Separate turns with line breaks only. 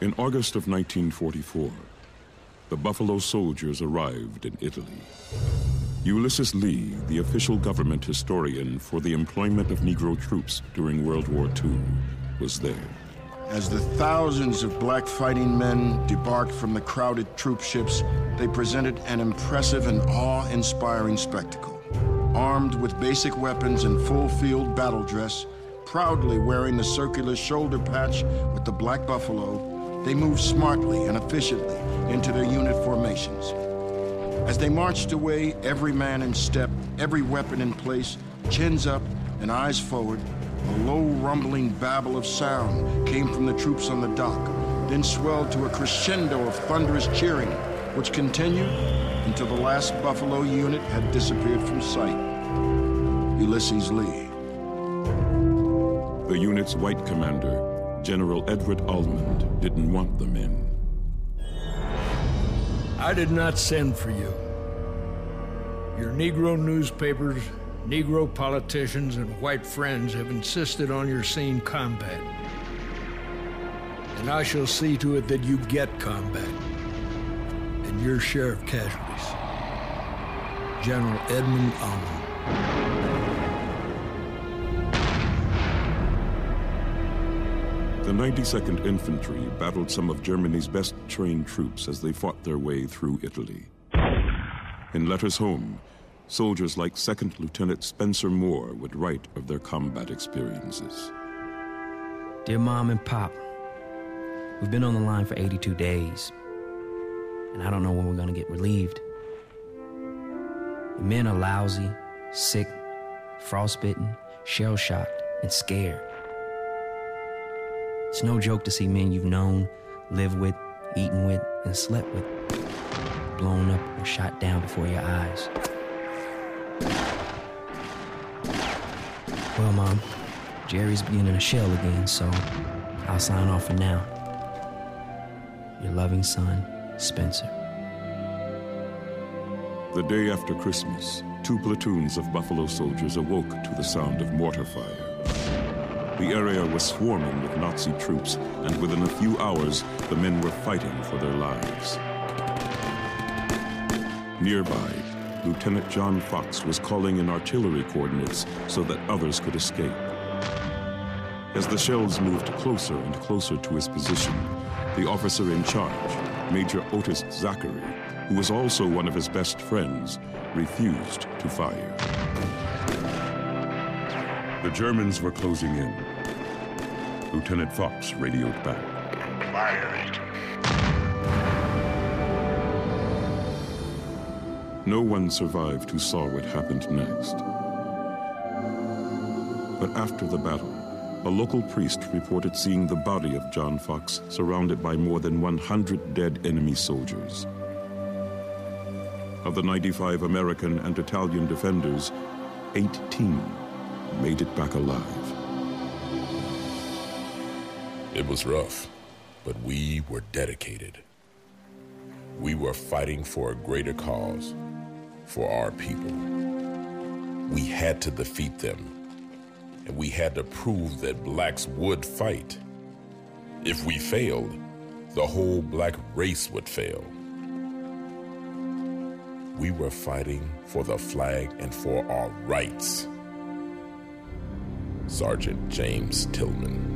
In August of 1944, the Buffalo Soldiers arrived in Italy. Ulysses Lee, the official government historian for the employment of Negro troops during World War II, was there.
As the thousands of black fighting men debarked from the crowded troop ships, they presented an impressive and awe-inspiring spectacle. Armed with basic weapons and full-field battle dress, proudly wearing the circular shoulder patch with the black buffalo, they moved smartly and efficiently into their unit formations. As they marched away, every man in step, every weapon in place, chins up and eyes forward, a low rumbling babble of sound came from the troops on the dock, then swelled to a crescendo of thunderous cheering, which continued until the last Buffalo unit had disappeared from sight. Ulysses Lee.
The unit's white commander, General Edward Almond, didn't want them in.
I did not send for you. Your Negro newspapers, Negro politicians, and white friends have insisted on your seeing combat. And I shall see to it that you get combat and your share of casualties. General Edmund Almond.
The 92nd Infantry battled some of Germany's best trained troops as they fought their way through Italy. In letters home, soldiers like 2nd Lieutenant Spencer Moore would write of their combat experiences.
Dear Mom and Pop, we've been on the line for 82 days, and I don't know when we're gonna get relieved. The men are lousy, sick, frostbitten, shell-shocked, and scared. It's no joke to see men you've known, lived with, eaten with, and slept with, blown up or shot down before your eyes. Well, Mom, Jerry's beginning a shell again, so I'll sign off for now. Your loving son, Spencer.
The day after Christmas, 2 platoons of Buffalo Soldiers awoke to the sound of mortar fire. The area was swarming with Nazi troops, and within a few hours, the men were fighting for their lives. Nearby, Lieutenant John Fox was calling in artillery coordinates so that others could escape. As the shells moved closer and closer to his position, the officer in charge, Major Otis Zachary, who was also one of his best friends, refused to fire. The Germans were closing in. Lieutenant Fox radioed back.
Fire it.
No one survived who saw what happened next. But after the battle, a local priest reported seeing the body of John Fox surrounded by more than 100 dead enemy soldiers. Of the 95 American and Italian defenders, 18 made it back alive.
It was rough, but we were dedicated. We were fighting for a greater cause, for our people. We had to defeat them, and we had to prove that blacks would fight. If we failed, the whole black race would fail. We were fighting for the flag and for our rights. Sergeant James Tillman.